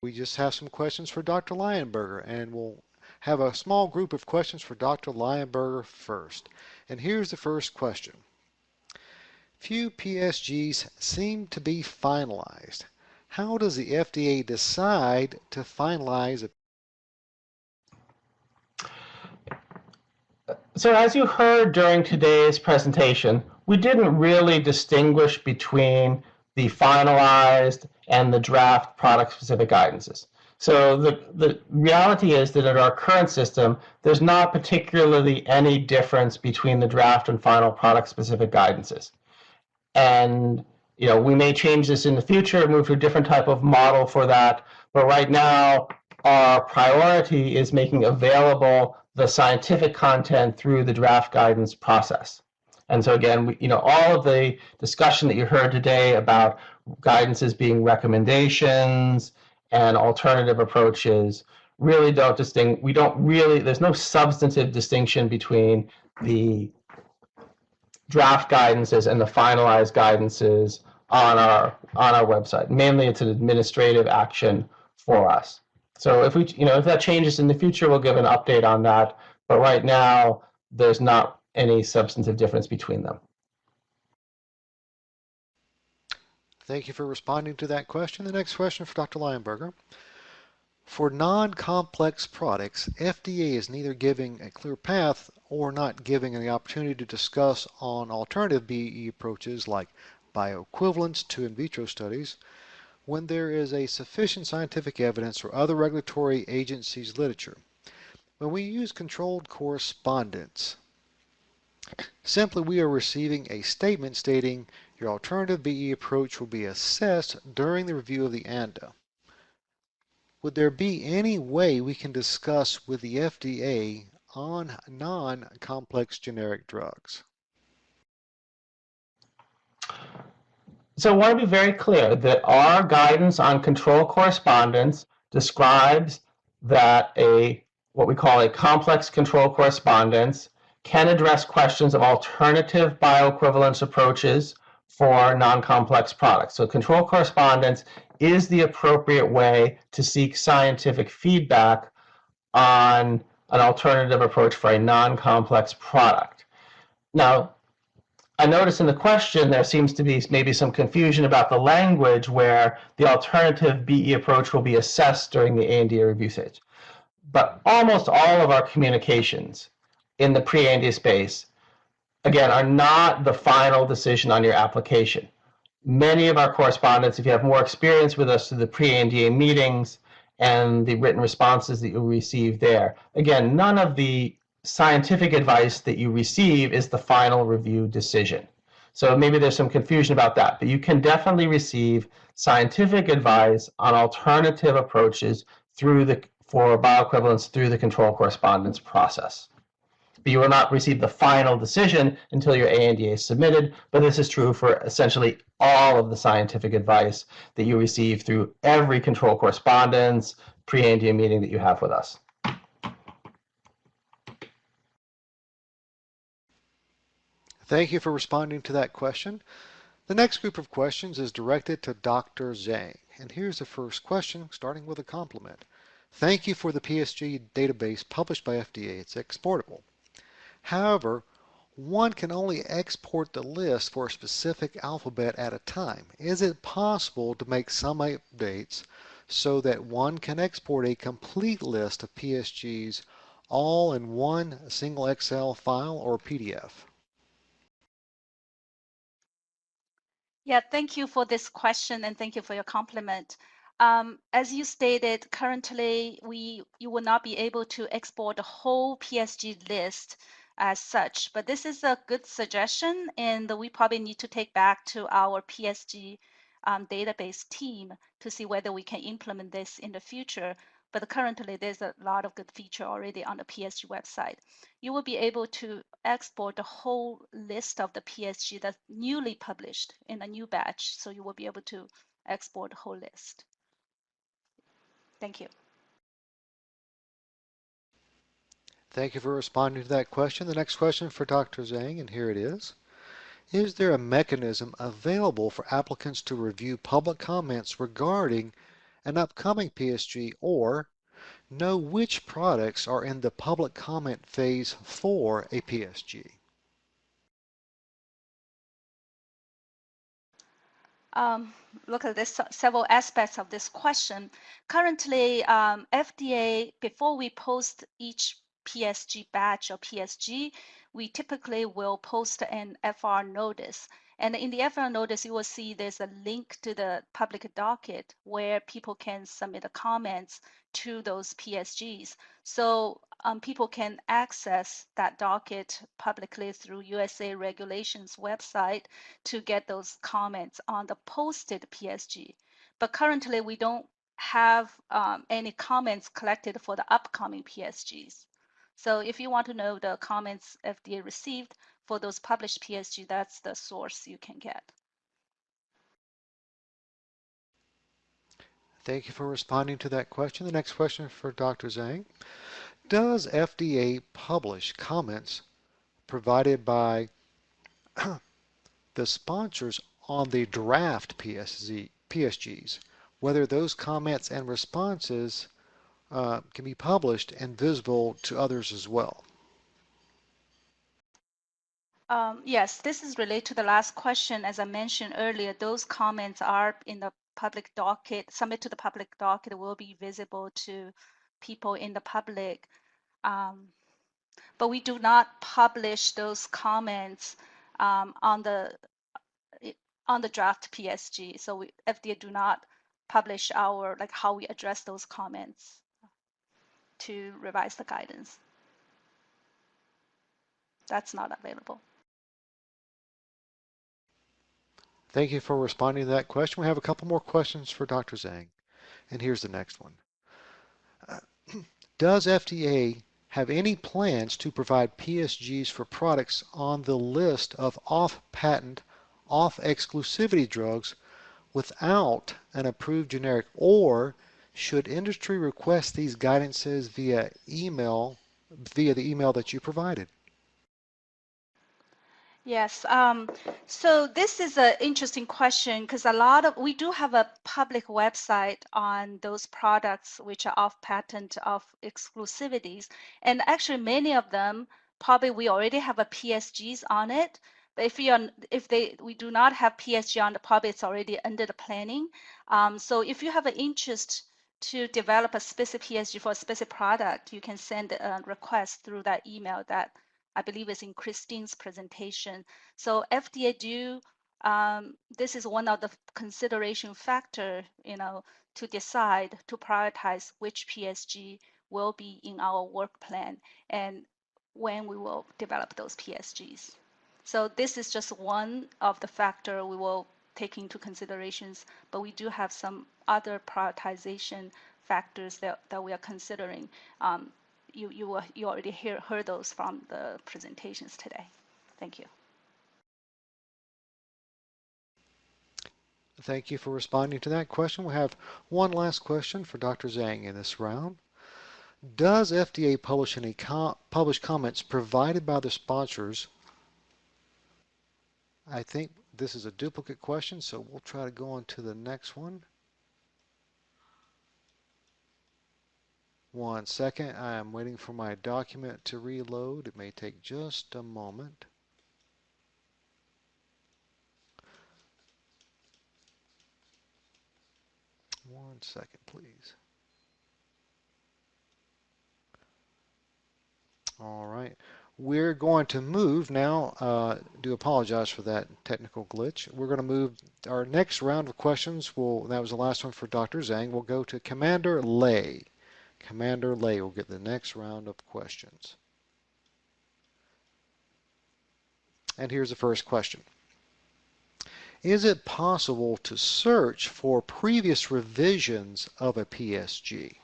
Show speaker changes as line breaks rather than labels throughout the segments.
we just have some questions for Dr. Lionberger, and we'll have a small group of questions for Dr. Lionberger first. And here's the first question. Few PSGs seem to be finalized. How does the FDA decide to finalize a
So as you heard during today's presentation, we didn't really distinguish between the finalized and the draft product-specific guidances. So the reality is that in our current system, there's not particularly any difference between the draft and final product-specific guidances. And we may change this in the future, move to a different type of model for that. But right now, our priority is making available the scientific content through the draft guidance process. And so again, all of the discussion that you heard today about guidances being recommendations and alternative approaches really don't there's no substantive distinction between the draft guidances and the finalized guidances on our website. Mainly it's an administrative action for us. So if that changes in the future, we'll give an update on that. But right now, there's not any substantive difference between them.
Thank you for responding to that question. The next question for Dr. Lionberger. For non-complex products, FDA is neither giving a clear path or not giving the opportunity to discuss on alternative BE approaches like bioequivalence to in vitro studies when there is a sufficient scientific evidence or other regulatory agencies' literature. When we use controlled correspondence, simply we are receiving a statement stating your alternative BE approach will be assessed during the review of the ANDA. Would there be any way we can discuss with the FDA on non-complex generic drugs?
So I want to be very clear that our guidance on control correspondence describes that what we call a complex control correspondence can address questions of alternative bioequivalence approaches for non-complex products. So control correspondence is the appropriate way to seek scientific feedback on an alternative approach for a non-complex product. Now, I notice in the question there seems to be maybe some confusion about the language where the alternative BE approach will be assessed during the ANDA review stage. But almost all of our communications in the pre-ANDA space, again, are not the final decision on your application. Many of our correspondence, if you have more experience with us through the pre-ANDA meetings and the written responses that you'll receive there, again, none of the scientific advice that you receive is the final review decision. So maybe there's some confusion about that, but you can definitely receive scientific advice on alternative approaches for bioequivalence through the control correspondence process. But you will not receive the final decision until your ANDA is submitted, but this is true for essentially all of the scientific advice that you receive through every control correspondence pre-ANDA meeting that you have with us.
Thank you for responding to that question. The next group of questions is directed to Dr. Zhang. And here's the first question, starting with a compliment. Thank you for the PSG database published by FDA. It's exportable. However, one can only export the list for a specific alphabet at a time. Is it possible to make some updates so that one can export a complete list of PSGs all in one single Excel file or PDF?
Yeah, thank you for this question and thank you for your compliment. As you stated, currently you will not be able to export the whole PSG list as such, but this is a good suggestion and we probably need to take back to our PSG database team to see whether we can implement this in the future. But currently there's a lot of good feature already on the PSG website. You will be able to export the whole list of the PSG that's newly published in a new batch. So you will be able to export the whole list. Thank you.
Thank you for responding to that question. The next question for Dr. Zhang, and here it is. Is there a mechanism available for applicants to review public comments regarding an upcoming PSG, or know which products are in the public comment phase for a PSG?
Look at this several aspects of this question. Currently, FDA, before we post each PSG batch or PSG, we typically will post an FR notice. And in the FR notice, you will see there's a link to the public docket where people can submit the comments to those PSGs. So people can access that docket publicly through USA Regulations website to get those comments on the posted PSG. But currently, we don't have any comments collected for the upcoming PSGs. So if you want to know the comments FDA received for those published PSG, that's the source you can get.
Thank you for responding to that question. The next question for Dr. Zhang. Does FDA publish comments provided by the sponsors on the draft PSGs, whether those comments and responses can be published and visible to others as well?
Yes, this is related to the last question. As I mentioned earlier, those comments are in the public docket, submit to the public docket, will be visible to people in the public. But we do not publish those comments on the draft PSG. So FDA do not publish our how we address those comments to revise the guidance. That's not available.
Thank you for responding to that question. We have a couple more questions for Dr. Zhang. And here's the next one. Does FDA have any plans to provide PSGs for products on the list of off-patent, off-exclusivity drugs without an approved generic, or should industry request these guidances via the email that you provided?
Yes, so this is an interesting question because we do have a public website on those products which are off patent, off exclusivities, and actually many of them probably we already have a PSGs on it. But we do not have PSG on it, probably it's already under the planning. So if you have an interest to develop a specific PSG for a specific product, you can send a request through that email that I believe is in Christine's presentation. So FDA this is one of the consideration factor, to decide to prioritize which PSG will be in our work plan and when we will develop those PSGs. So this is just one of the factor we will take into considerations, but we do have some other prioritization factors that we are considering. You already heard those from the presentations today. Thank you.
Thank you for responding to that question. We have one last question for Dr. Zhang in this round. Does FDA publish any published comments provided by the sponsors? I think this is a duplicate question, so we'll try to go on to the next one. One second, I am waiting for my document to reload. It may take just a moment. One second, please. All right, we're going to move now. Do apologize for that technical glitch. We're going to move our next round of questions. That was the last one for Dr. Zhang. We'll go to Commander Lay. Commander Lay will get the next round of questions. And here's the first question. Is it possible to search for previous revisions of a PSG?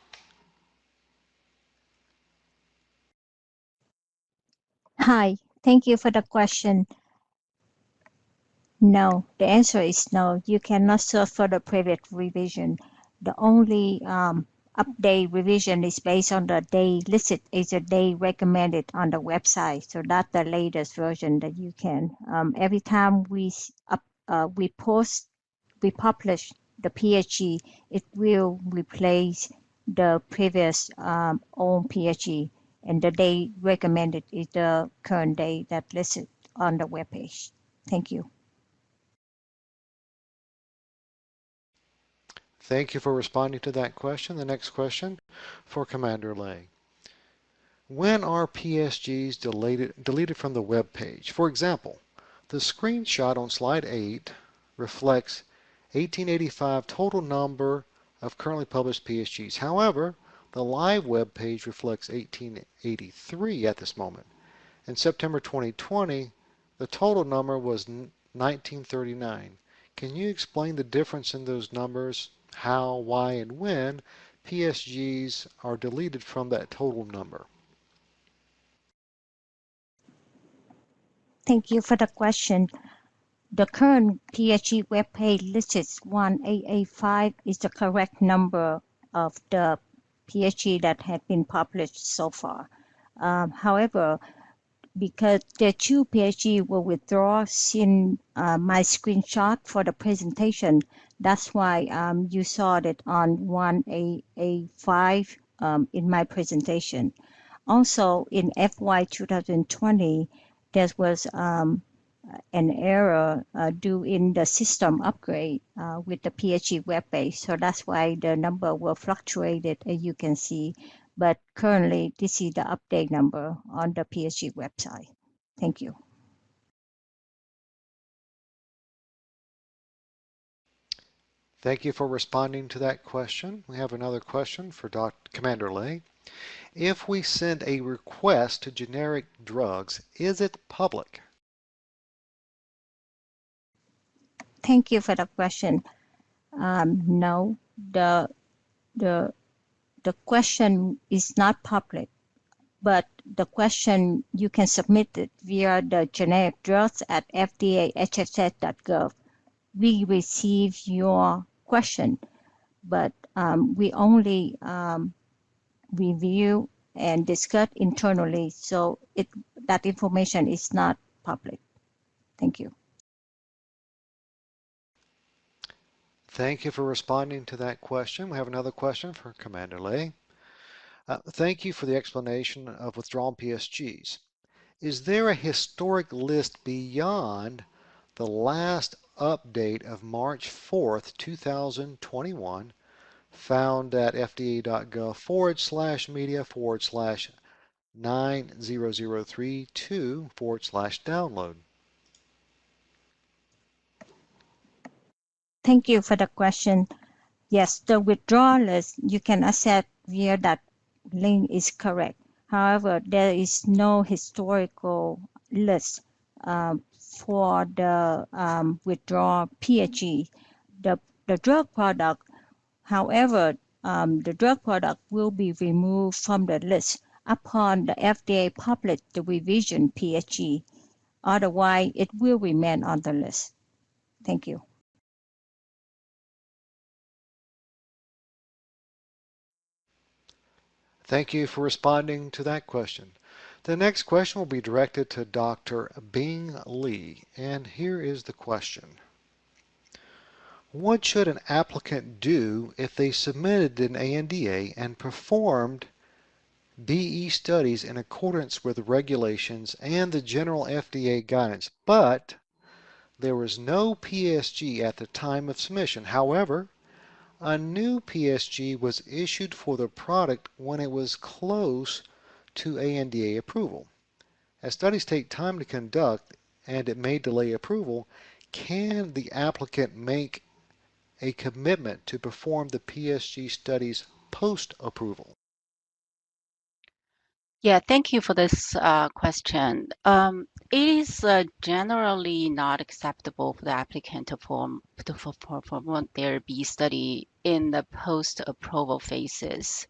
Hi, thank you for the question. No, the answer is no. You cannot search for the previous revision. The only update revision is based on the day listed as the day recommended on the website. So that's the latest version that you can. Every time we publish the PHG, it will replace the previous old PHG, and the day recommended is the current day that listed on the web page. Thank you.
Thank you for responding to that question. The next question for Commander Lay. When are PSGs deleted from the web page? For example, the screenshot on slide 8 reflects 1885 total number of currently published PSGs. However, the live web page reflects 1883 at this moment. In September 2020, the total number was 1939. Can you explain the difference in those numbers, how, why, and when PSGs are deleted from that total number?
Thank you for the question. The current PHG web page lists 1885 is the correct number of the PHG that had been published so far. However, because the two PHG were withdrawn in my screenshot for the presentation, that's why you saw it on 1885 in my presentation. Also, in FY 2020, there was an error due in the system upgrade with the PHG web page. So that's why the number will fluctuated, as you can see. But currently, this is the update number on the PHG website. Thank you.
Thank you for responding to that question. We have another question for Commander Lay. If we send a request to generic drugs, is it public?
Thank you for the question. No, the question is not public, but the question you can submit it via the generic drugs at fda.hhs.gov. We receive your question, but we only review and discuss internally, so that information is not public. Thank you.
Thank you for responding to that question. We have another question for Commander Lay. Thank you for the explanation of withdrawn PSGs. Is there a historic list beyond the last update of March 4th, 2021, found at fda.gov/media/90032/download?
Thank you for the question. Yes, the withdrawal list you can access via that link is correct. However, there is no historical list for the withdrawal PHG. The drug product, however, the drug product will be removed from the list upon the FDA publish the revision PHG. Otherwise, it will remain on the list. Thank you.
Thank you for responding to that question. The next question will be directed to Dr. Bing Lee, and here is the question. What should an applicant do if they submitted an ANDA and performed BE studies in accordance with regulations and the general FDA guidance, but there was no PSG at the time of submission? However, a new PSG was issued for the product when it was close to ANDA approval. As studies take time to conduct and it may delay approval, can the applicant make a commitment to perform the PSG studies post-approval?
Yeah, thank you for this question. It is generally not acceptable for the applicant to perform their B study in the post-approval phases.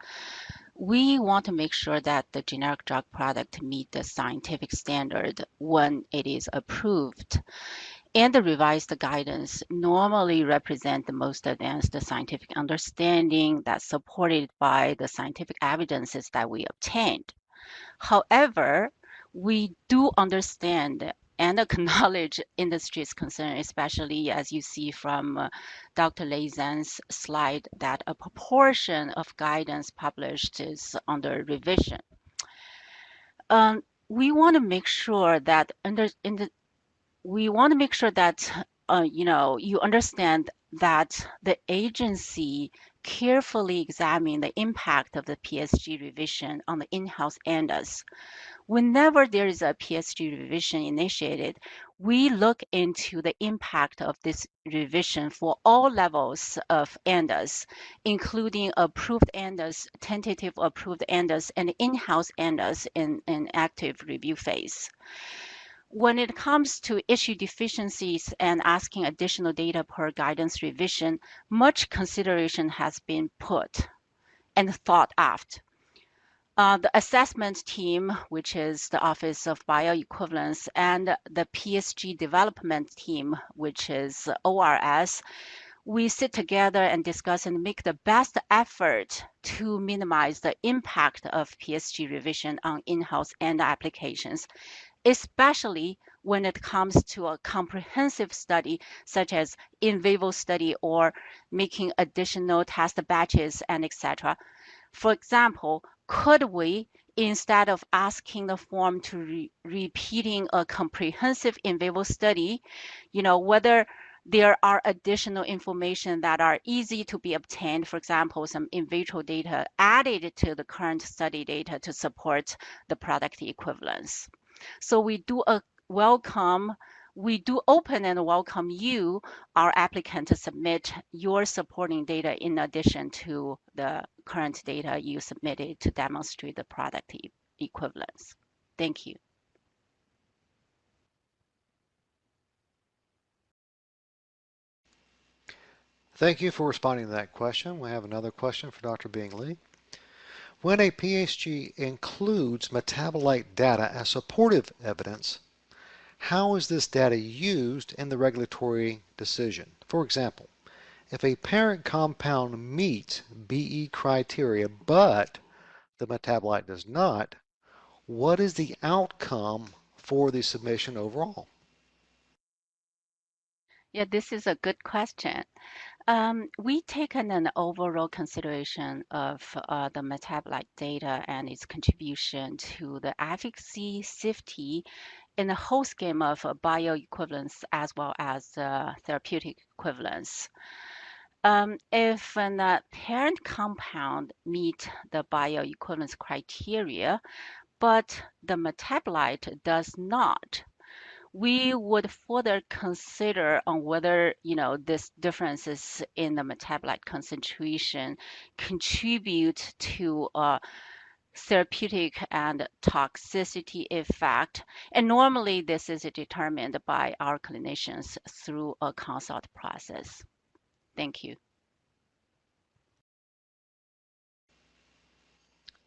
We want to make sure that the generic drug product meet the scientific standard when it is approved. And the revised guidance normally represent the most advanced scientific understanding that's supported by the scientific evidences that we obtained. However, we do understand and acknowledge industry's concern, especially as you see from Dr. Lei Zhang's slide that a proportion of guidance published is under revision. We want to make sure that you understand that the agency carefully examined the impact of the PSG revision on the in-house ANDAs. Whenever there is a PSG revision initiated, we look into the impact of this revision for all levels of ANDAs, including approved ANDAs, tentative approved ANDAs, and in-house ANDAs in active review phase. When it comes to issue deficiencies and asking additional data per guidance revision, much consideration has been put and thought out. The assessment team, which is the Office of Bioequivalence, and the PSG development team, which is ORS, we sit together and discuss and make the best effort to minimize the impact of PSG revision on in-house and applications, especially when it comes to a comprehensive study such as in vivo study or making additional test batches and etc. For example, could we, instead of asking the form to repeating a comprehensive in vivo study, whether there are additional information that are easy to be obtained, for example, some in vitro data added to the current study data to support the product equivalence. So we do open and welcome you, our applicant, to submit your supporting data in addition to the current data you submitted to demonstrate the product equivalence. Thank you.
Thank you for responding to that question. We have another question for Dr. Bingley. When a PSG includes metabolite data as supportive evidence, how is this data used in the regulatory decision? For example, if a parent compound meets BE criteria but the metabolite does not, what is the outcome for the submission overall?
Yeah, this is a good question. We taken an overall consideration of the metabolite data and its contribution to the efficacy, safety, and the whole scheme of bioequivalence as well as therapeutic equivalence. If a parent compound meet the bioequivalence criteria, but the metabolite does not, we would further consider on whether this differences in the metabolite concentration contribute to a therapeutic and toxicity effect. And normally this is determined by our clinicians through a consult process. Thank you.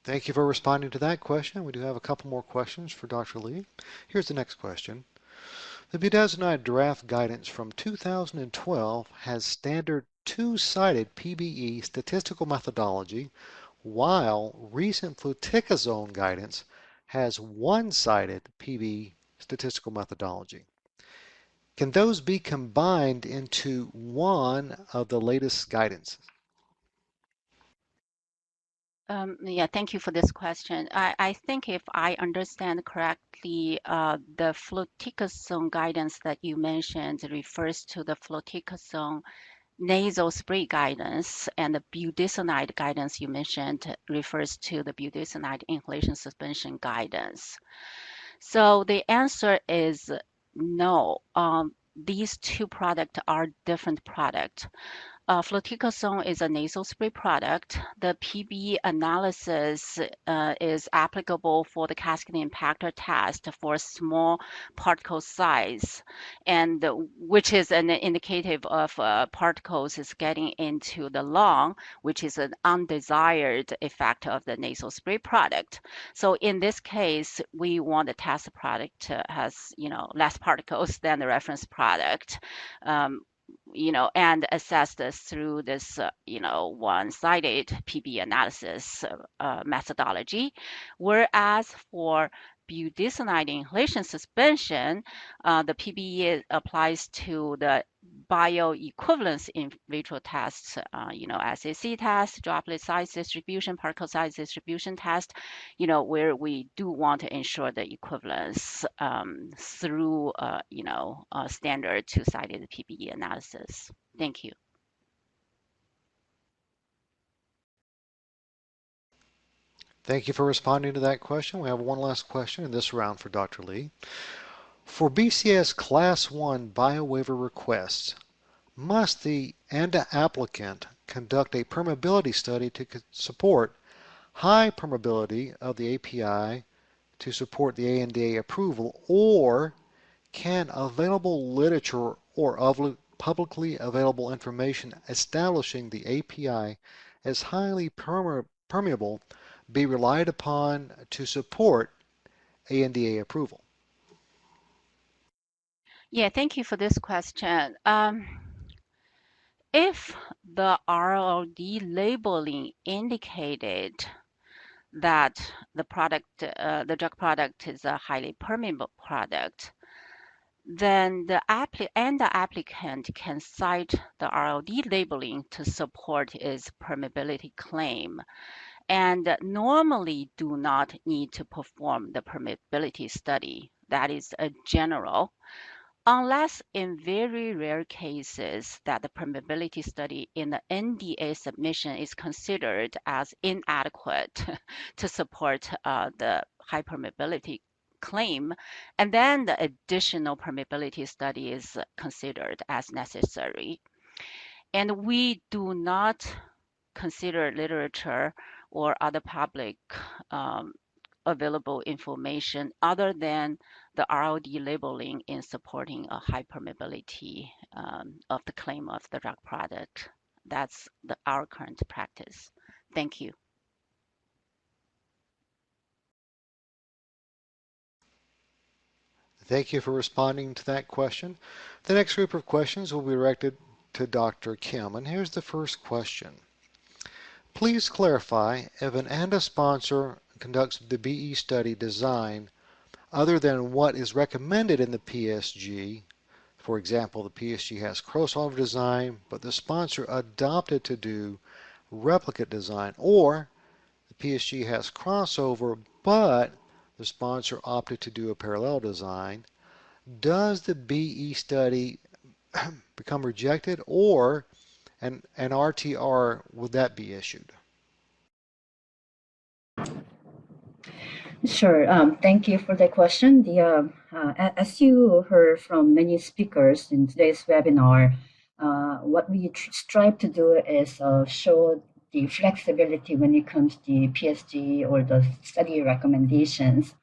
Thank you for responding to that question. We do have a couple more questions for Dr. Lee. Here's the next question. The budesonide draft guidance from 2012 has standard two-sided PBE statistical methodology, while recent fluticasone guidance has one-sided PBE statistical methodology. Can those be combined into one of the latest guidances?
Yeah, thank you for this question. I think if I understand correctly, the fluticasone guidance that you mentioned refers to the fluticasone nasal spray guidance, and the budesonide guidance you mentioned refers to the budesonide inhalation suspension guidance. So the answer is no. These two products are different products. Fluticasone is a nasal spray product. The PBE analysis is applicable for the cascade impactor test for small particle size, and which is an indicative of particles is getting into the lung, which is an undesired effect of the nasal spray product. So in this case, we want the test product has less particles than the reference product. and assessed through this, one-sided PB analysis methodology. Whereas for budesonide inhalation suspension, the PBE applies to the bioequivalence in vitro tests, SAC test, droplet size distribution, particle size distribution test, where we do want to ensure the equivalence through, a standard two-sided PBE analysis. Thank you.
Thank you for responding to that question. We have one last question in this round for Dr. Lee. For BCS Class 1 BioWaiver requests, must the ANDA applicant conduct a permeability study to support high permeability of the API to support the ANDA approval, or can available literature or publicly available information establishing the API as highly permeable be relied upon to support ANDA approval?
Yeah, thank you for this question. If the RLD labeling indicated that the drug product is a highly permeable product, then the applicant can cite the RLD labeling to support its permeability claim, and normally do not need to perform the permeability study. That is a general, unless in very rare cases that the permeability study in the NDA submission is considered as inadequate to support the high permeability claim, and then the additional permeability study is considered as necessary. And we do not consider literature or other public available information other than the RLD labeling in supporting a high permeability of the claim of the drug product. That's our current practice. Thank you.
Thank you for responding to that question. The next group of questions will be directed to Dr. Kim, and here's the first question. Please clarify if an ANDA sponsor conducts the BE study design other than what is recommended in the PSG. For example, the PSG has crossover design, but the sponsor adopted to do replicate design, or the PSG has crossover, but the sponsor opted to do a parallel design. Does the BE study become rejected, or an RTR, would that be issued?
Sure. Thank you for the question. As you heard from many speakers in today's webinar, what we strive to do is show the flexibility when it comes to the PSG or the study recommendations.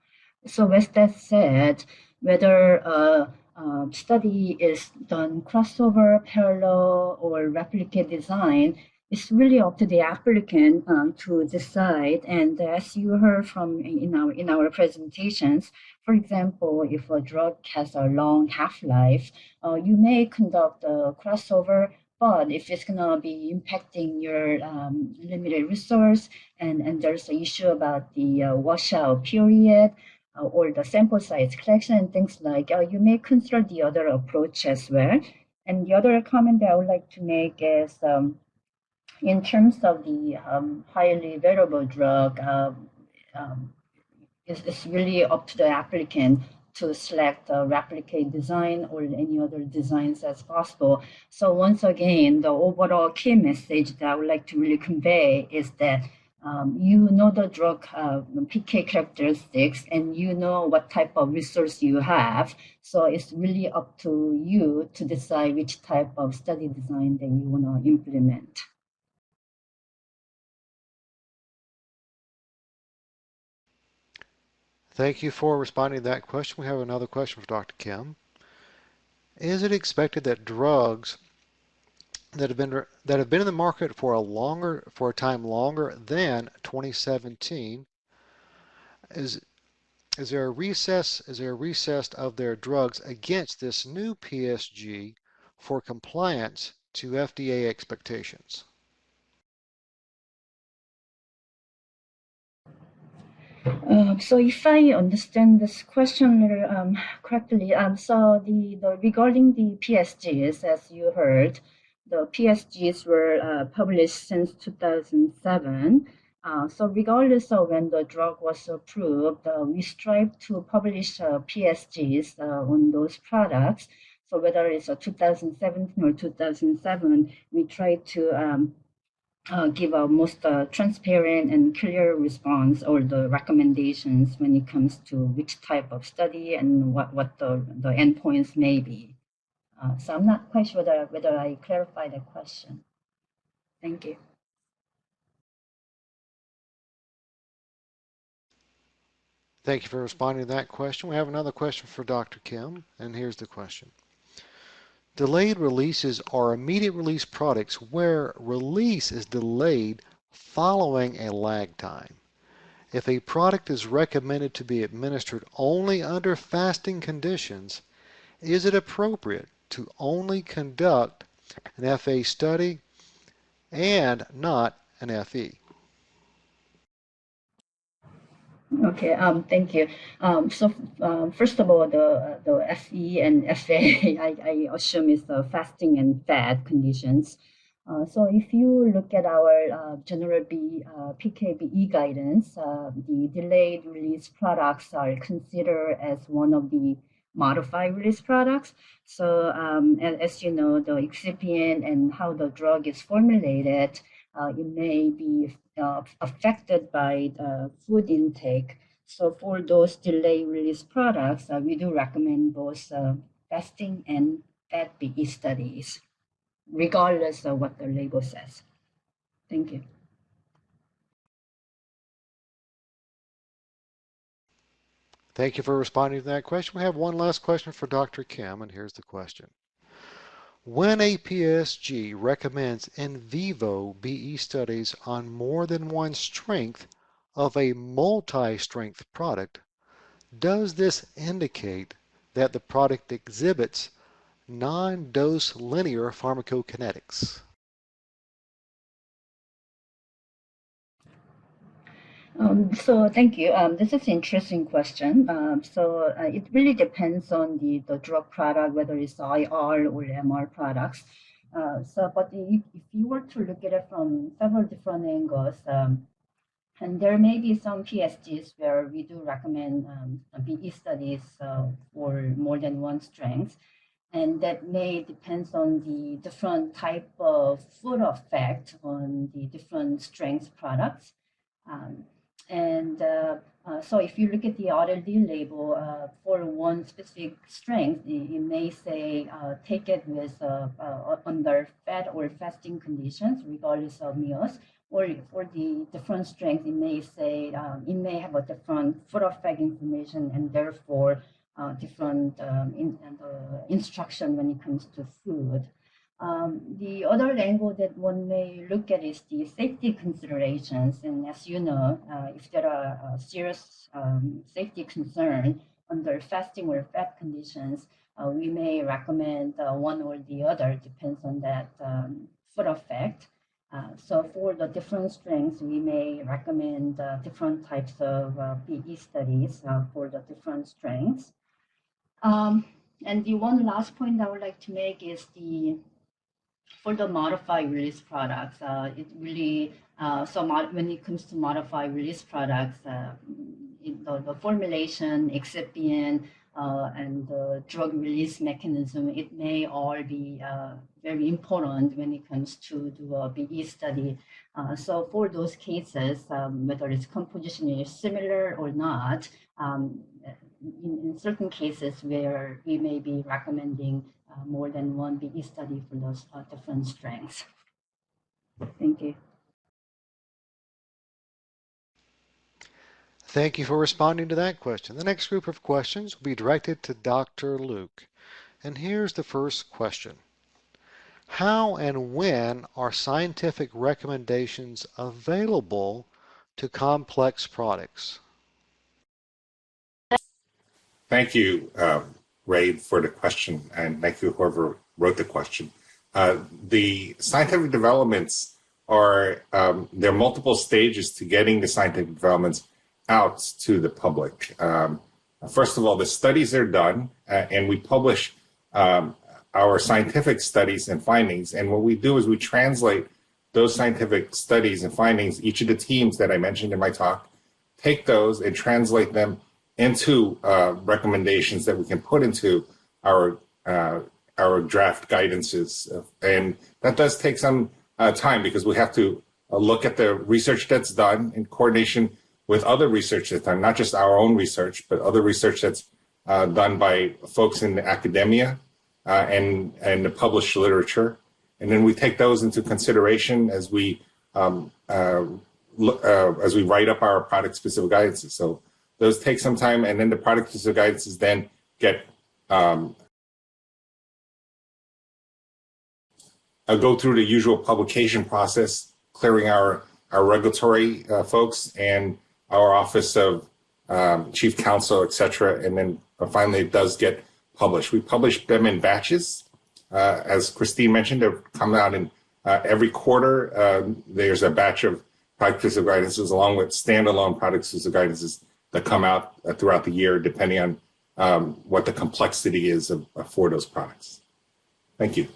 So with that said, whether study is done crossover, parallel, or replicate design, it's really up to the applicant to decide. And as you heard from in our presentations, for example, if a drug has a long half-life, you may conduct a crossover, but if it's gonna be impacting your limited resource, and there's an issue about the washout period, or the sample size collection and things like, you may consider the other approach as well. And the other comment that I would like to make is, in terms of the highly variable drug, it's really up to the applicant to select a replicate design or any other designs as possible. So once again, the overall key message that I would like to really convey is that you know the drug PK characteristics, and you know what type of resource you have. So it's really up to you to decide which type of study design that you want to implement.
Thank you for responding to that question. We have another question for Dr. Kim. Is it expected that drugs that have been in the market for a time longer than 2017, is there a recess of their drugs against this new PSG for compliance to FDA expectations?
So if I understand this question correctly, so regarding the PSGs, as you heard, the PSGs were published since 2007. So regardless of when the drug was approved, we strive to publish PSGs on those products. So whether it's 2017 or 2007, we try to give a most transparent and clear response or the recommendations when it comes to which type of study and what the endpoints may be. So I'm not quite sure whether I clarified the question. Thank you.
Thank you for responding to that question. We have another question for Dr. Kim, and here's the question. Delayed releases are immediate release products where release is delayed following a lag time. If a product is recommended to be administered only under fasting conditions, is it appropriate to only conduct an FA study and not an FE?
Okay, thank you. First of all, the FE and FA, I assume is the fasting and fat conditions. So if you look at our general PKBE guidance, the delayed release products are considered as one of the modified release products. So as you know, the excipient and how the drug is formulated, it may be affected by food intake. So for those delayed release products, we do recommend both fasting and fat BE studies, regardless of what the label says. Thank you.
Thank you for responding to that question. We have one last question for Dr. Kim, and here's the question. When a PSG recommends in vivo BE studies on more than one strength of a multi-strength product, does this indicate that the product exhibits non-dose linear pharmacokinetics?
So thank you. This is an interesting question. It really depends on the drug product, whether it's IR or MR products. But if you were to look at it from several different angles, and there may be some PSGs where we do recommend BE studies for more than one strength. And that may depend on the different type of food effect on the different strength products. So if you look at the RLD label for one specific strength, it may say take it with under fat or fasting conditions, regardless of meals. Or for the different strength, it may say it may have a different food effect information and therefore different instruction when it comes to food. The other angle that one may look at is the safety considerations. And as you know, if there are serious safety concerns under fasting or fat conditions, we may recommend one or the other, depends on that food effect. So for the different strengths, we may recommend different types of BE studies for the different strengths. And the one last point I would like to make is for the modified release products, it really, when it comes to modified release products, the formulation, excipient, and the drug release mechanism, it may all be very important when it comes to do a BE study. So for those cases, whether its composition is similar or not, in certain cases where we may be recommending more than one BE study for those different strengths. Thank you.
Thank you for responding to that question. The next group of questions will be directed to Dr. Luke. And here's the first question. How and when are scientific recommendations available to complex products?
Thank you, Ray, for the question, and thank you whoever wrote the question. The scientific developments are, there are multiple stages to getting the scientific developments out to the public. First of all, the studies are done, and we publish our scientific studies and findings. And what we do is we translate those scientific studies and findings. Each of the teams that I mentioned in my talk take those and translate them into recommendations that we can put into our draft guidances. And that does take some time, because we have to look at the research that's done in coordination with other research that's done, not just our own research, but other research that's done by folks in the academia and the published literature. And then we take those into consideration as we write up our product-specific guidances. So those take some time, and then the product-specific guidances then get go through the usual publication process, clearing our regulatory folks and our Office of Chief Counsel, et cetera, and then finally it does get published. We publish them in batches. As Christine mentioned, they've come out in every quarter. There's a batch of product-specific guidances along with standalone product-specific guidances that come out throughout the year, depending on what the complexity is for those products. Thank you.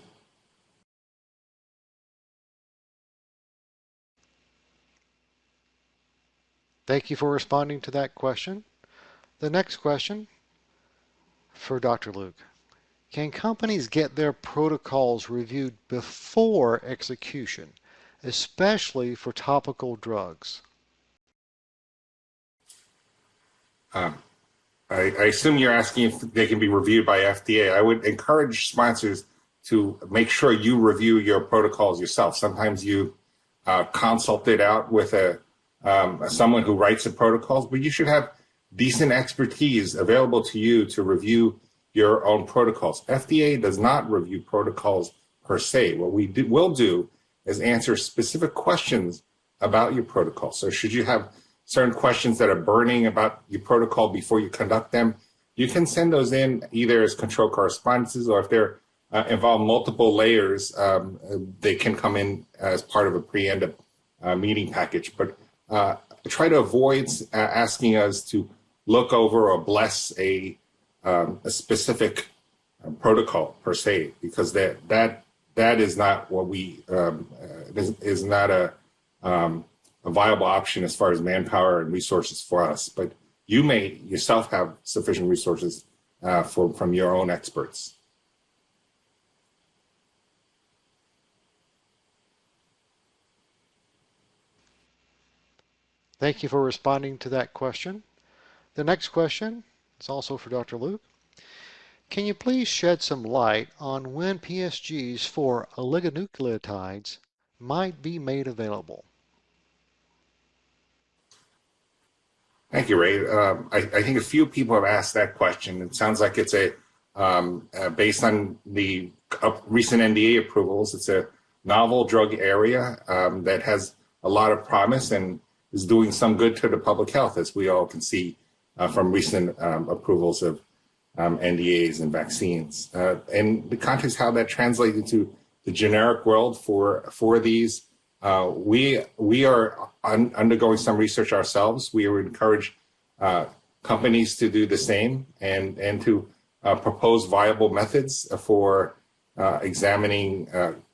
Thank you for responding to that question. The next question for Dr. Luke. Can companies get their protocols reviewed before execution, especially for topical drugs?
I assume you're asking if they can be reviewed by FDA. I would encourage sponsors to make sure you review your protocols yourself. Sometimes you consult it out with someone who writes the protocols, but you should have decent expertise available to you to review your own protocols. FDA does not review protocols per se. What we will do is answer specific questions about your protocol. So should you have certain questions that are burning about your protocol before you conduct them, you can send those in either as control correspondences, or if they're involve multiple layers, they can come in as part of a pre-end meeting package. But try to avoid asking us to look over or bless a specific protocol per se, because that is not what we is not a viable option as far as manpower and resources for us. But you may yourself have sufficient resources from your own experts.
Thank you for responding to that question. The next question is also for Dr. Luke. Can you please shed some light on when Psgs for oligonucleotides might be made available?
Thank you, Ray. I think a few people have asked that question. It sounds like it's based on the recent NDA approvals. It's a novel drug area that has a lot of promise and is doing some good to the public health, as we all can see from recent approvals of NDAs and vaccines. And the context how that translates into the generic world for these, we are undergoing some research ourselves. We would encourage companies to do the same and to propose viable methods for examining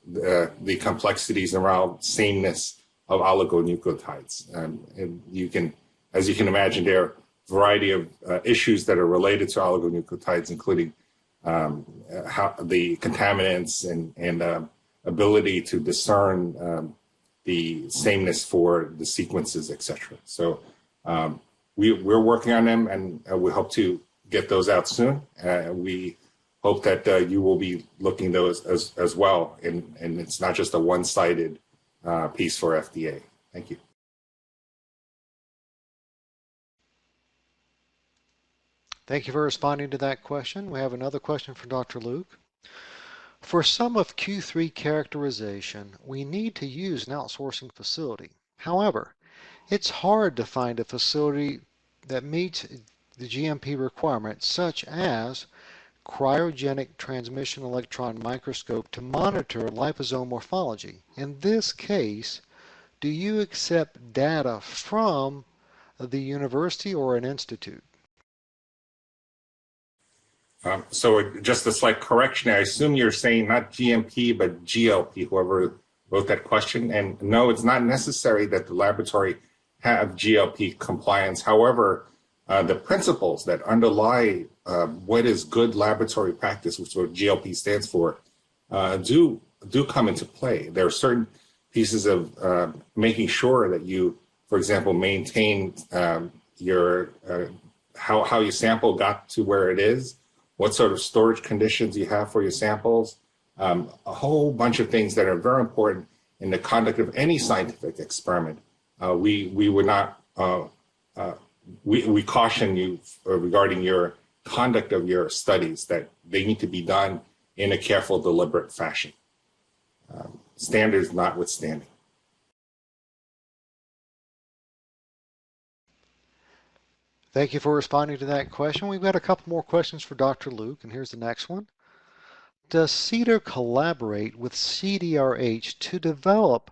the complexities around sameness of oligonucleotides. And you can, as you can imagine, there are a variety of issues that are related to oligonucleotides, including how the contaminants and ability to discern the sameness for the sequences, etc. So we're working on them, and we hope to get those out soon. We hope that you will be looking those as well, and it's not just a one-sided piece for FDA. Thank you.
Thank you for responding to that question. We have another question for Dr. Luke. For some of Q3 characterization, we need to use an outsourcing facility. However, it's hard to find a facility that meets the GMP requirements, such as cryogenic transmission electron microscope to monitor liposome morphology. In this case, do you accept data from the university or an institute?
So just a slight correction. I assume you're saying not GMP, but GLP, whoever wrote that question. And no, it's not necessary that the laboratory have GLP compliance. However, the principles that underlie what is good laboratory practice, which is what GLP stands for, do come into play. There are certain pieces of making sure that you, for example, maintain your how your sample got to where it is, what sort of storage conditions you have for your samples, a whole bunch of things that are very important in the conduct of any scientific experiment. We would not, we caution you regarding your conduct of your studies that they need to be done in a careful, deliberate fashion. Standards notwithstanding.
Thank you for responding to that question. We've got a couple more questions for Dr. Luke, and here's the next one. Does Cedar collaborate with Cdrh to develop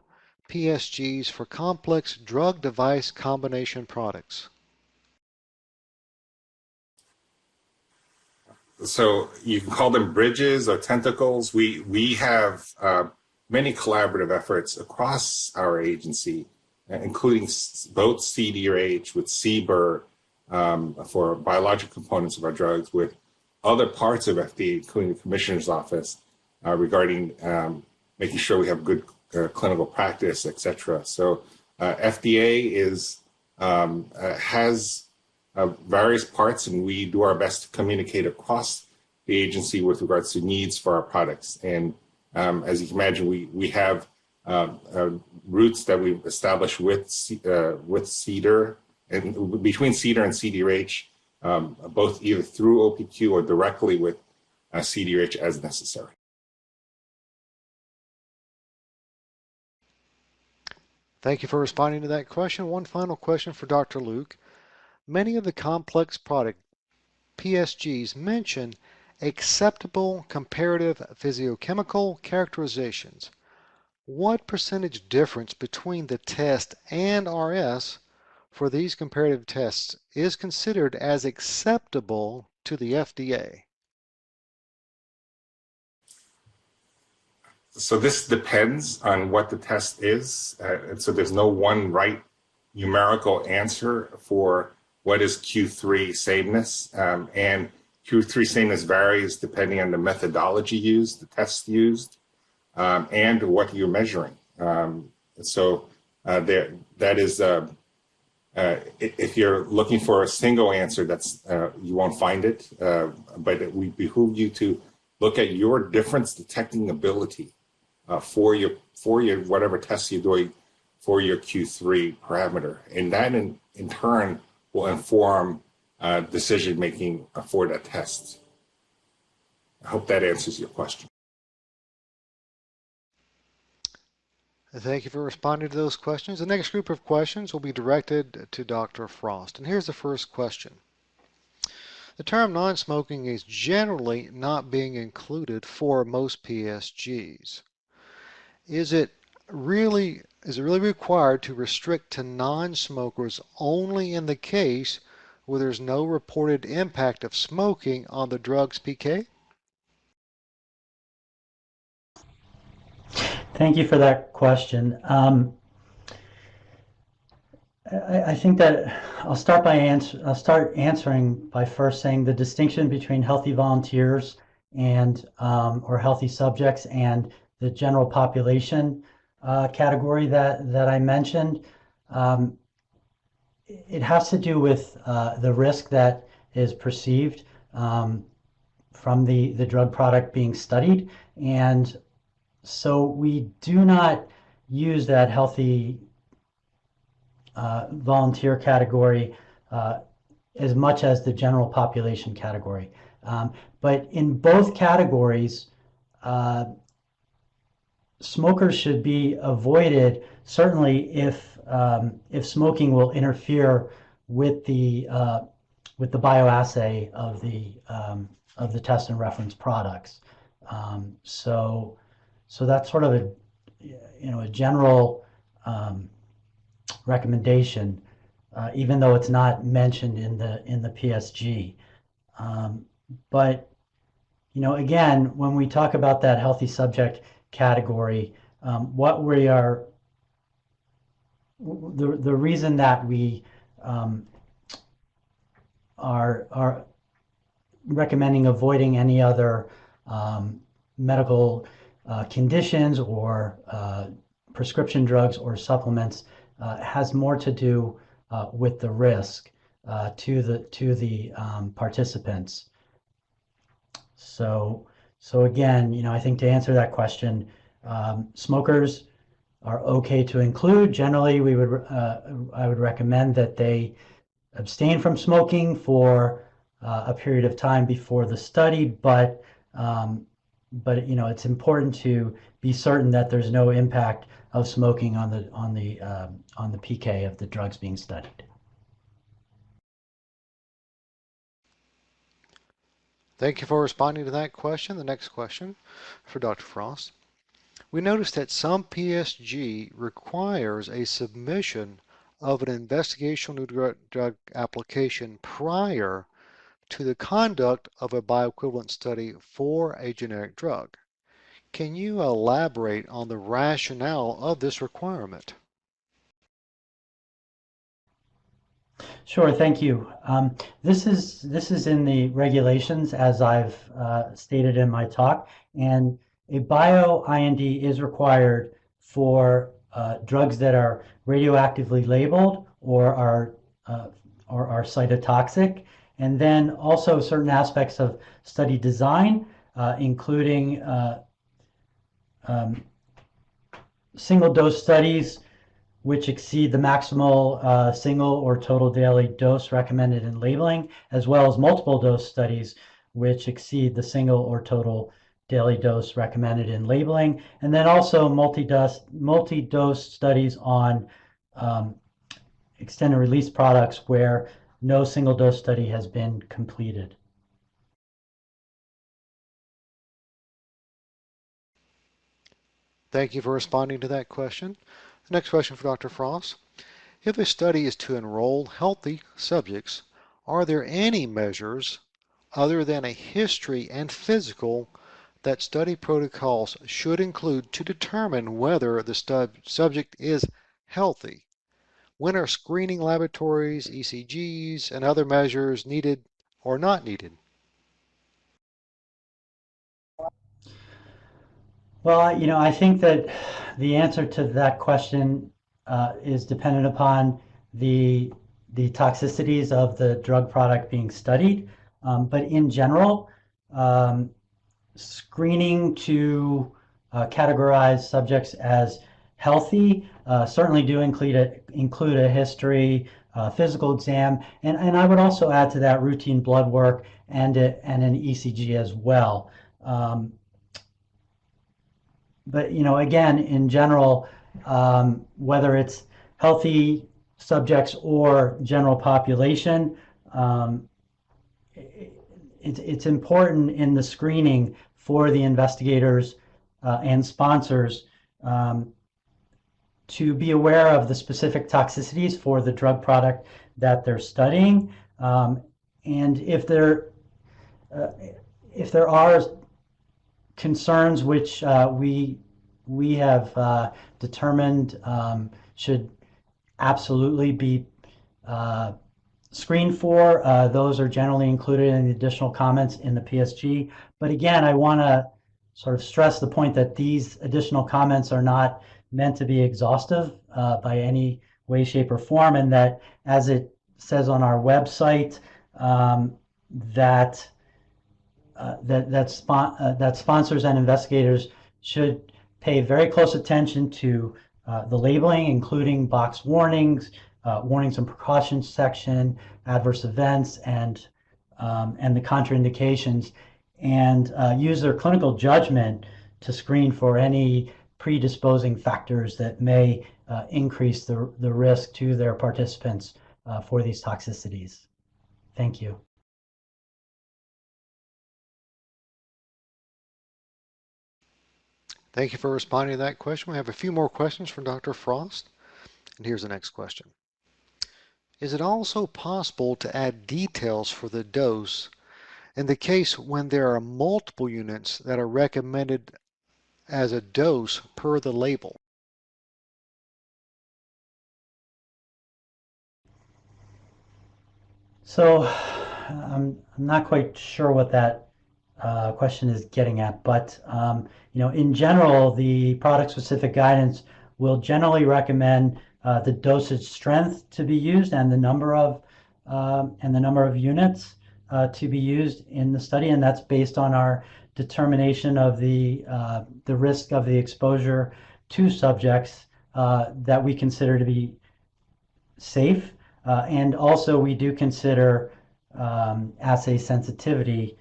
Psgs for complex drug-device combination products?
So you can call them bridges or tentacles. We have many collaborative efforts across our agency, including both Cdrh with CBER, for biologic components of our drugs, with other parts of FDA, including the Commissioner's Office, regarding making sure we have good clinical practice, et cetera. So FDA has various parts, and we do our best to communicate across the agency with regards to needs for our products. And as you can imagine, we have routes that we've established with Cedar, and between Cedar and Cdrh, both either through OPQ or directly with Cdrh as necessary.
Thank you for responding to that question. One final question for Dr. Luke. Many of the complex product Psgs mention acceptable comparative physiochemical characterizations. What percentage difference between the test and RS for these comparative tests is considered as acceptable to the FDA?
So this depends on what the test is. And so there's no one right numerical answer for what is Q3 sameness. And Q3 sameness varies depending on the methodology used, the tests used, and what you're measuring. So that is, if you're looking for a single answer, that's you won't find it. But it would behoove you to look at your difference detecting ability for your whatever tests you're doing for your Q3 parameter, and that in turn will inform decision making for that test. I hope that answers your question.
Thank you for responding to those questions. The next group of questions will be directed to Dr. Frost. And here's the first question. The term non-smoking is generally not being included for most Psgs. Is it really required to restrict to non-smokers only in the case where there's no reported impact of smoking on the drug's PK?
Thank you for that question. I think that I'll start answering by first saying the distinction between healthy volunteers and or healthy subjects and the general population category that I mentioned. It has to do with the risk that is perceived from the drug product being studied, and so we do not use that healthy volunteer category as much as the general population category. But in both categories, smokers should be avoided, certainly if smoking will interfere with the bioassay of of the test and reference products. So that's sort of a general recommendation, even though it's not mentioned in the PSG. But again, when we talk about that healthy subject category, what we are the reason that we are recommending avoiding any other medical conditions or prescription drugs or supplements has more to do with the risk to the participants. So again, I think to answer that question, smokers are okay to include. Generally, I would recommend that they abstain from smoking for a period of time before the study, but it's important to be certain that there's no impact of smoking on the PK of the drugs being studied.
Thank you for responding to that question. The next question for Dr. Frost. We noticed that some PSG requires a submission of an investigational new drug application prior to the conduct of a bioequivalent study for a generic drug. Can you elaborate on the rationale of this requirement?
Sure, thank you. This is in the regulations, as I've stated in my talk, and a bio IND is required for drugs that are radioactively labeled or are cytotoxic, and then also certain aspects of study design, including single dose studies which exceed the maximal single or total daily dose recommended in labeling, as well as multiple dose studies which exceed the single or total daily dose recommended in labeling, and then also multi-dose studies on extended release products where no single dose study has been completed.
Thank you for responding to that question. The next question for Dr. Frost. If a study is to enroll healthy subjects, are there any measures other than a history and physical that study protocols should include to determine whether the subject is healthy? When are screening laboratories, ECGs, and other measures needed or not needed?
Well, I think that the answer to that question is dependent upon the toxicities of the drug product being studied. But in general, screening to categorize subjects as healthy certainly do include a history, physical exam, and I would also add to that routine blood work and an ECG as well. But again, in general, whether it's healthy subjects or general population, it's important in the screening for the investigators and sponsors to be aware of the specific toxicities for the drug product that they're studying, and if there are concerns which we have determined should absolutely be screened for, those are generally included in the additional comments in the PSG. But again, I want to sort of stress the point that these additional comments are not meant to be exhaustive by any way, shape, or form, and that, as it says on our website, that sponsors and investigators should pay very close attention to the labeling, including box warnings, warnings and precautions section, adverse events, and the contraindications, and use their clinical judgment to screen for any predisposing factors that may increase the risk to their participants for these toxicities. Thank you.
Thank you for responding to that question. We have a few more questions from Dr. Frost. And here's the next question. Is it also possible to add details for the dose in the case when there are multiple units that are recommended as a dose per the label?
So I'm not quite sure what that question is getting at, but in general, the product-specific guidance will generally recommend the dosage strength to be used and the number of units to be used in the study, and that's based on our determination of the risk of the exposure to subjects that we consider to be safe. And also we do consider assay sensitivity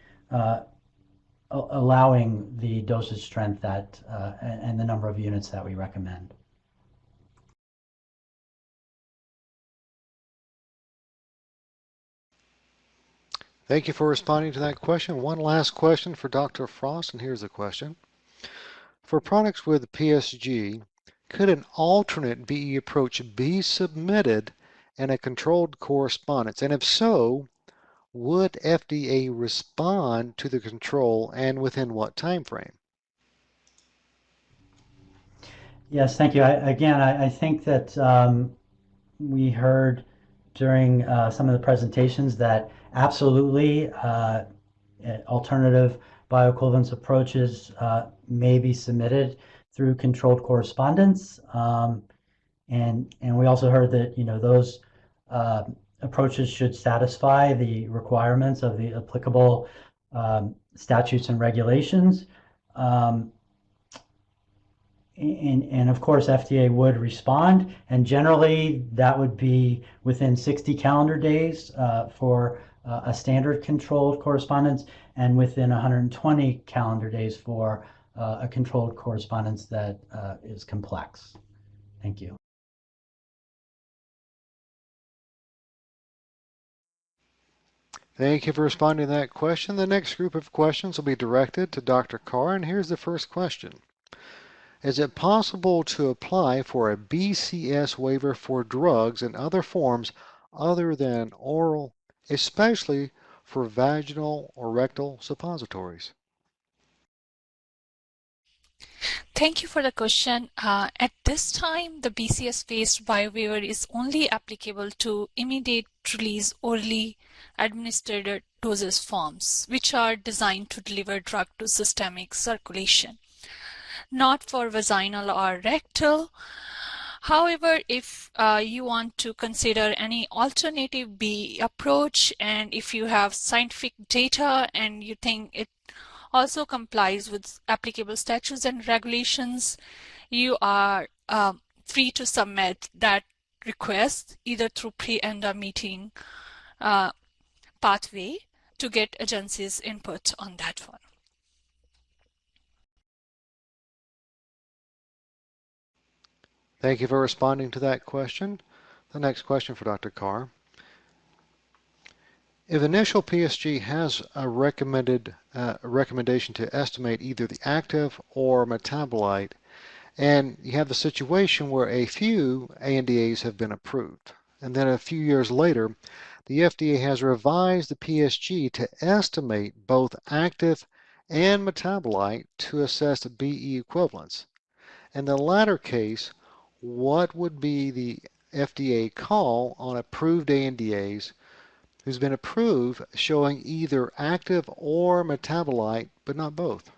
allowing the dosage strength that and the number of units that we recommend.
Thank you for responding to that question. One last question for Dr. Frost, and here's the question. For products with PSG, could an alternate BE approach be submitted in a controlled correspondence? And if so, would FDA respond to the control and within what time frame?
Yes, thank you. I think that we heard during some of the presentations that absolutely alternative bioequivalence approaches may be submitted through controlled correspondence. And we also heard that those approaches should satisfy the requirements of the applicable statutes and regulations. And of course, FDA would respond, and generally that would be within 60 calendar days for a standard controlled correspondence, and within 120 calendar days for a controlled correspondence that is complex. Thank you.
Thank you for responding to that question. The next group of questions will be directed to Dr. Kaur, and here's the first question. Is it possible to apply for a BCS waiver for drugs and other forms other than oral, especially for vaginal or rectal suppositories?
Thank you for the question. At this time, the BCS-based waiver is only applicable to immediate release orally administered dosage forms, which are designed to deliver drug to systemic circulation, not for vaginal or rectal. However, if you want to consider any alternative B approach, and if you have scientific data and you think it also complies with applicable statutes and regulations, you are free to submit that request either through pre-ENDA meeting pathway to get agencies' input on that one.
Thank you for responding to that question. The next question for Dr. Kaur. If initial PSG has a recommendation to estimate either the active or metabolite, and you have the situation where a few ANDAs have been approved, and then a few years later, the FDA has revised the PSG to estimate both active and metabolite to assess BE equivalence. In the latter case, what would be the FDA call on approved ANDAs who's been approved showing either active or metabolite, but not both?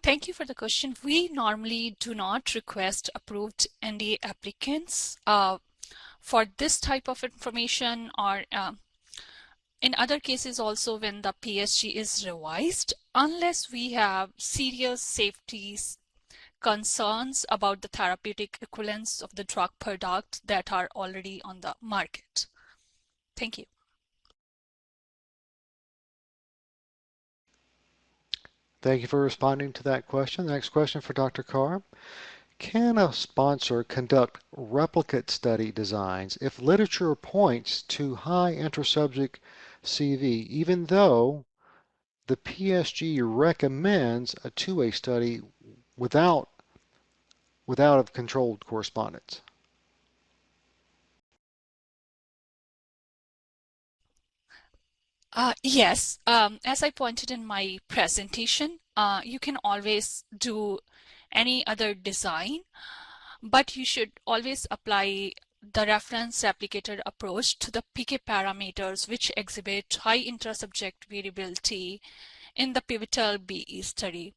Thank you for the question. We normally do not request approved NDA applicants for this type of information, or in other cases also when the PSG is revised, unless we have serious safety concerns about the therapeutic equivalence of the drug product that are already on the market. Thank you.
Thank you for responding to that question. The next question for Dr. Kaur. Can a sponsor conduct replicate study designs if literature points to high inter-subject CV, even though the PSG recommends a two-way study without a controlled correspondence?
Yes, as I pointed in my presentation, you can always do any other design, but you should always apply the reference replicator approach to the PK parameters which exhibit high intrasubject variability in the pivotal BE study.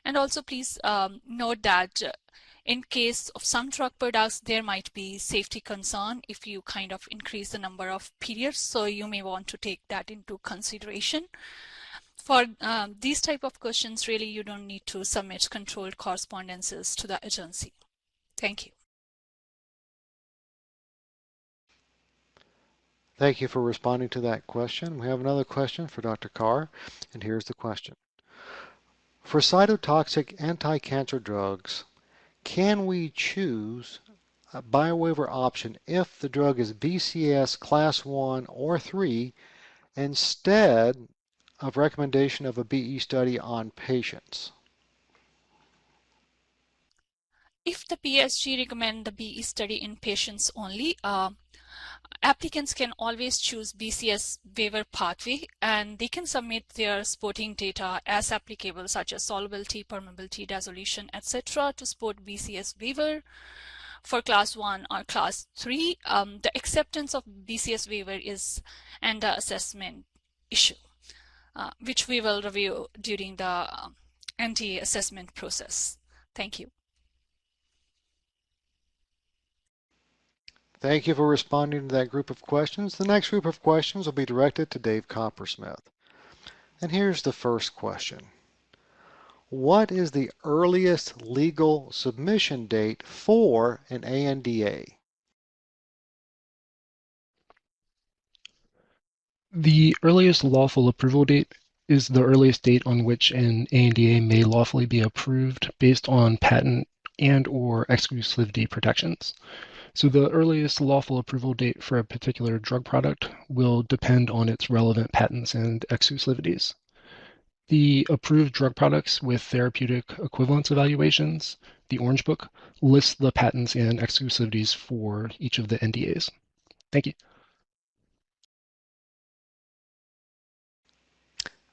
And also please note that in case of some drug products, there might be safety concern if you kind of increase the number of periods. So you may want to take that into consideration. For these type of questions, really, you don't need to submit controlled correspondences to the agency. Thank you.
Thank you for responding to that question. We have another question for Dr. Kaur, and here's the question. For cytotoxic anti-cancer drugs, can we choose a biowaiver option if the drug is BCS class 1 or 3 instead of recommendation of a BE study on patients?
If the PSG recommend the BE study in patients only, applicants can always choose BCS waiver pathway, and they can submit their supporting data as applicable, such as solubility, permeability, dissolution, etc. to support BCS waiver for class 1 or class 3. The acceptance of BCS waiver is an assessment issue, which we will review during the NDA assessment process. Thank you.
Thank you for responding to that group of questions. The next group of questions will be directed to Dave Coppersmith. And here's the first question. What is the earliest legal submission date for an ANDA?
The earliest lawful approval date is the earliest date on which an ANDA may lawfully be approved based on patent and/or exclusivity protections. So the earliest lawful approval date for a particular drug product will depend on its relevant patents and exclusivities. The approved drug products with therapeutic equivalence evaluations, the Orange Book, lists the patents and exclusivities for each of the NDAs. Thank you.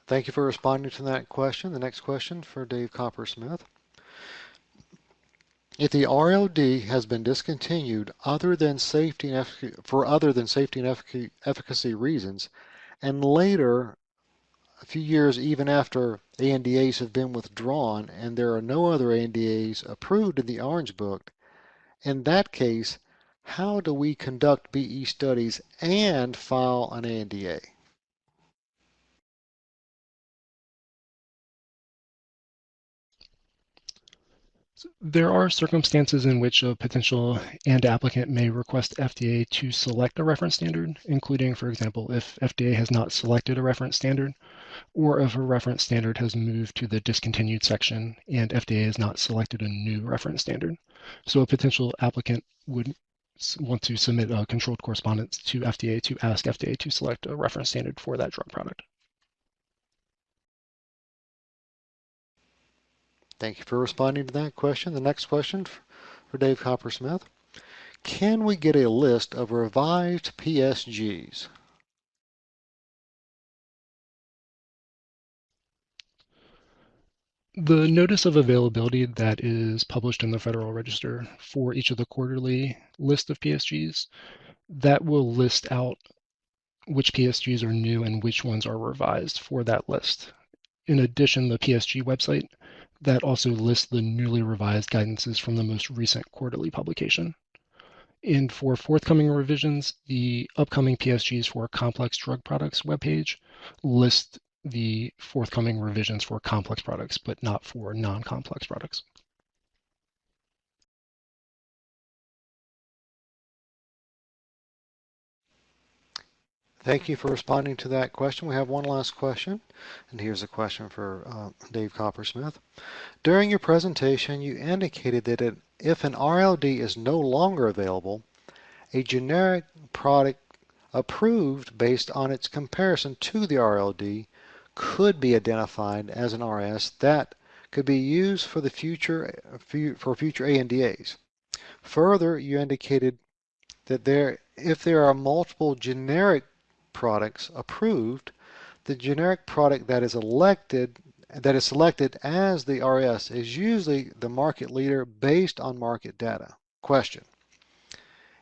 Thank you for responding to that question. The next question for Dave Coppersmith. If the RLD has been discontinued for other than safety and efficacy reasons, and later, a few years even after ANDAs have been withdrawn and there are no other ANDAs approved in the Orange Book, in that case, how do we conduct BE studies and file an ANDA?
There are circumstances in which a potential and applicant may request FDA to select a reference standard, including, for example, if FDA has not selected a reference standard, or if a reference standard has moved to the discontinued section and FDA has not selected a new reference standard. So a potential applicant would want to submit a controlled correspondence to FDA to ask FDA to select a reference standard for that drug product.
Thank you for responding to that question. The next question for Dave Coppersmith. Can we get a list of revised PSGs?
The notice of availability that is published in the Federal Register for each of the quarterly list of PSGs, that will list out which PSGs are new and which ones are revised for that list. In addition, the PSG website that also lists the newly revised guidances from the most recent quarterly publication. And for forthcoming revisions, the upcoming PSGs for complex drug products webpage list the forthcoming revisions for complex products, but not for non-complex products.
Thank you for responding to that question. We have one last question, and here's a question for Dave Coppersmith. During your presentation, you indicated that if an RLD is no longer available, a generic product approved based on its comparison to the RLD could be identified as an RS that could be used for the future ANDAs. Further, you indicated that if there are multiple generic products approved, the generic product that is selected as the RS is usually the market leader based on market data. Question: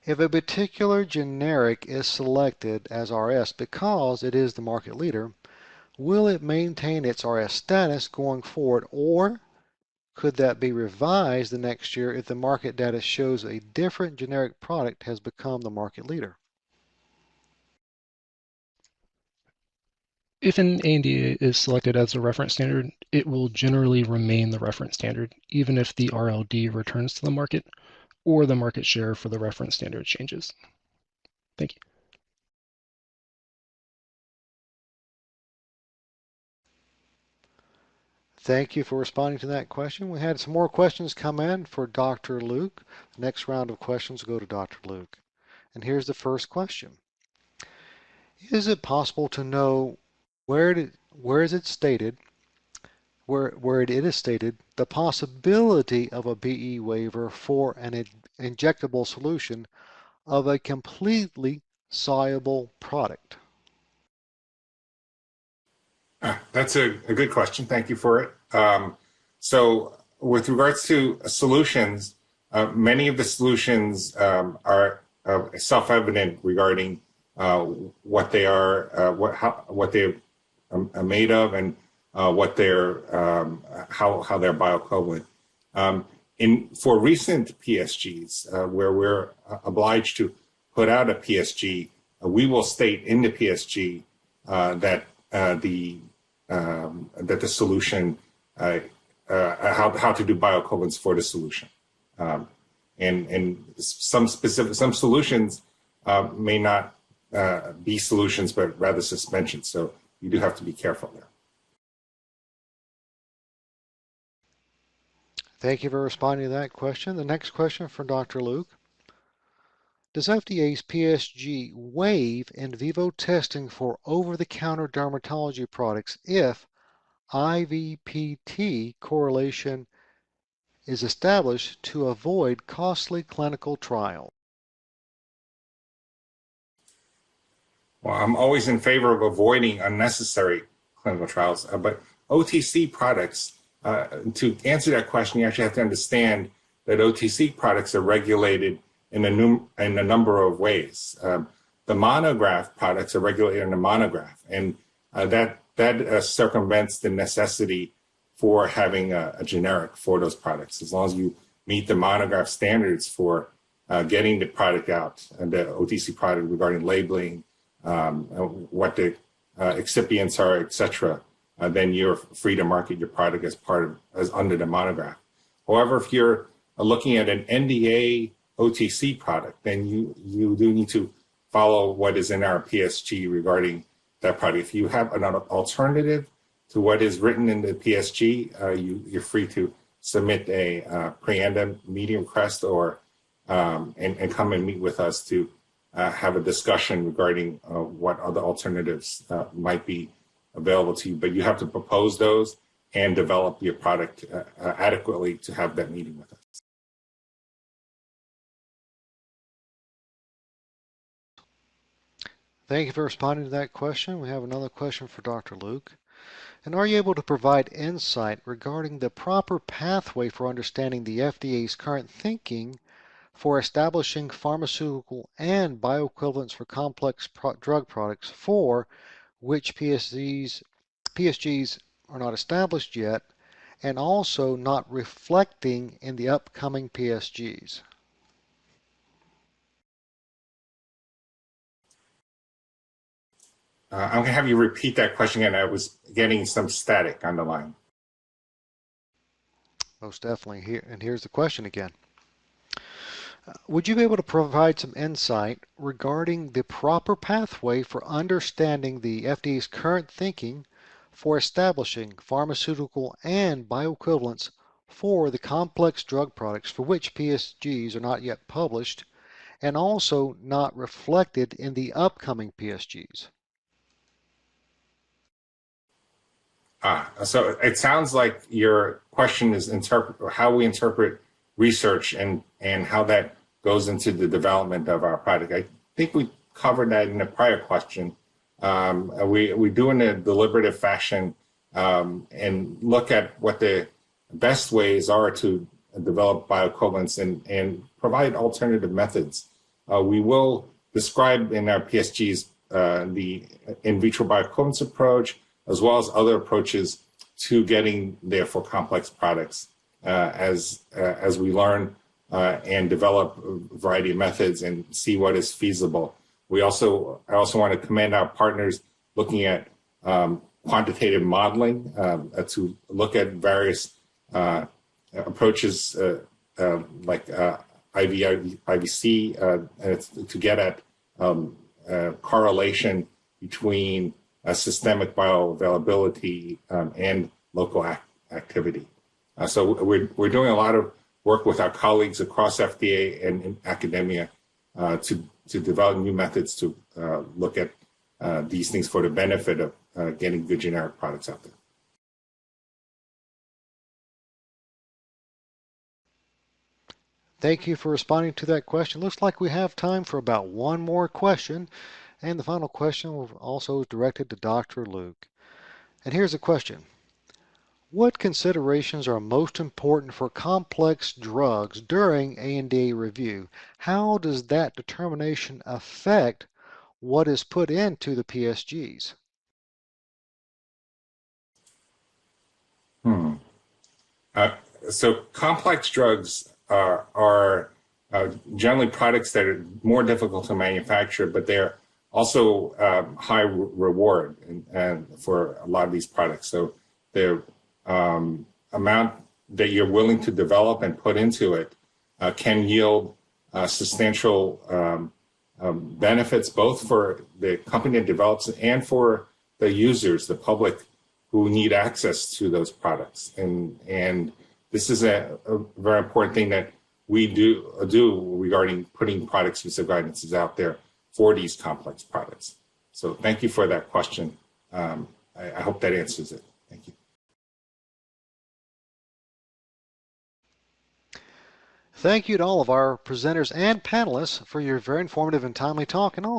if a particular generic is selected as RS because it is the market leader, will it maintain its RS status going forward, or could that be revised the next year if the market data shows a different generic product has become the market leader?
If an ANDA is selected as a reference standard, it will generally remain the reference standard, even if the RLD returns to the market or the market share for the reference standard changes. Thank you.
Thank you for responding to that question. We had some more questions come in for Dr. Luke. The next round of questions will go to Dr. Luke. And here's the first question. Is it possible to know where it is stated the possibility of a BE waiver for an injectable solution of a completely soluble product?
That's a good question. Thank you for it. So with regards to solutions, many of the solutions are self-evident regarding what they are, what they're made of, and what they're how they're bioequivalent. For recent PSGs, where we're obliged to put out a PSG, we will state in the PSG that the solution, how to do bioequivalence for the solution, and some solutions may not be solutions, but rather suspensions. So you do have to be careful there.
Thank you for responding to that question. The next question for Dr. Luke. Does FDA's PSG waive in vivo testing for over-the-counter dermatology products if IVPT correlation is established to avoid costly clinical trials?
Well, I'm always in favor of avoiding unnecessary clinical trials, but OTC products, to answer that question, you actually have to understand that OTC products are regulated in a number of ways. The monograph products are regulated in a monograph, and that circumvents the necessity for having a generic for those products. As long as you meet the monograph standards for getting the product out, and the OTC product regarding labeling, what the excipients are, etc., then you're free to market your product as under the monograph. However, if you're looking at an NDA OTC product, then you do need to follow what is in our PSG regarding that product. If you have an alternative to what is written in the PSG, you're free to submit a pre-ANDA meeting request or and come and meet with us to have a discussion regarding what other alternatives might be available to you. But you have to propose those and develop your product adequately to have that meeting with us.
Thank you for responding to that question. We have another question for Dr. Luke. And are you able to provide insight regarding the proper pathway for understanding the FDA's current thinking for establishing pharmaceutical and bioequivalence for complex drug products for which PSGs are not established yet, and also not reflecting in the upcoming PSGs?
I'm going to have you repeat that question again. I was getting some static on the line.
Most definitely. Here's the question again. Would you be able to provide some insight regarding the proper pathway for understanding the FDA's current thinking for establishing pharmaceutical and bioequivalence for the complex drug products for which PSGs are not yet published and also not reflected in the upcoming PSGs?
So it sounds like your question is how we interpret research and how that goes into the development of our product. I think we covered that in a prior question. We do in a deliberative fashion and look at what the best ways are to develop bioequivalence and provide alternative methods. We will describe in our PSGs the in vitro bioequivalence approach, as well as other approaches to getting there for complex products as we learn and develop a variety of methods and see what is feasible. I also want to commend our partners looking at quantitative modeling to look at various approaches like IVC to get at correlation between systemic bioavailability and local activity. So we're doing a lot of work with our colleagues across FDA and in academia to develop new methods to look at these things for the benefit of getting good generic products out there.
Thank you for responding to that question. Looks like we have time for about one more question. And the final question also is directed to Dr. Luke. And here's the question. What considerations are most important for complex drugs during ANDA review? How does that determination affect what is put into the PSGs?
So complex drugs are generally products that are more difficult to manufacture, but they're also high reward and for a lot of these products. So the amount that you're willing to develop and put into it can yield substantial benefits both for the company that develops it and for the users, the public who need access to those products. And this is a very important thing that we do regarding putting product-specific guidances out there for these complex products. So thank you for that question. I hope that answers it. Thank you.
Thank you to all of our presenters and panelists for your very informative and timely talk, and also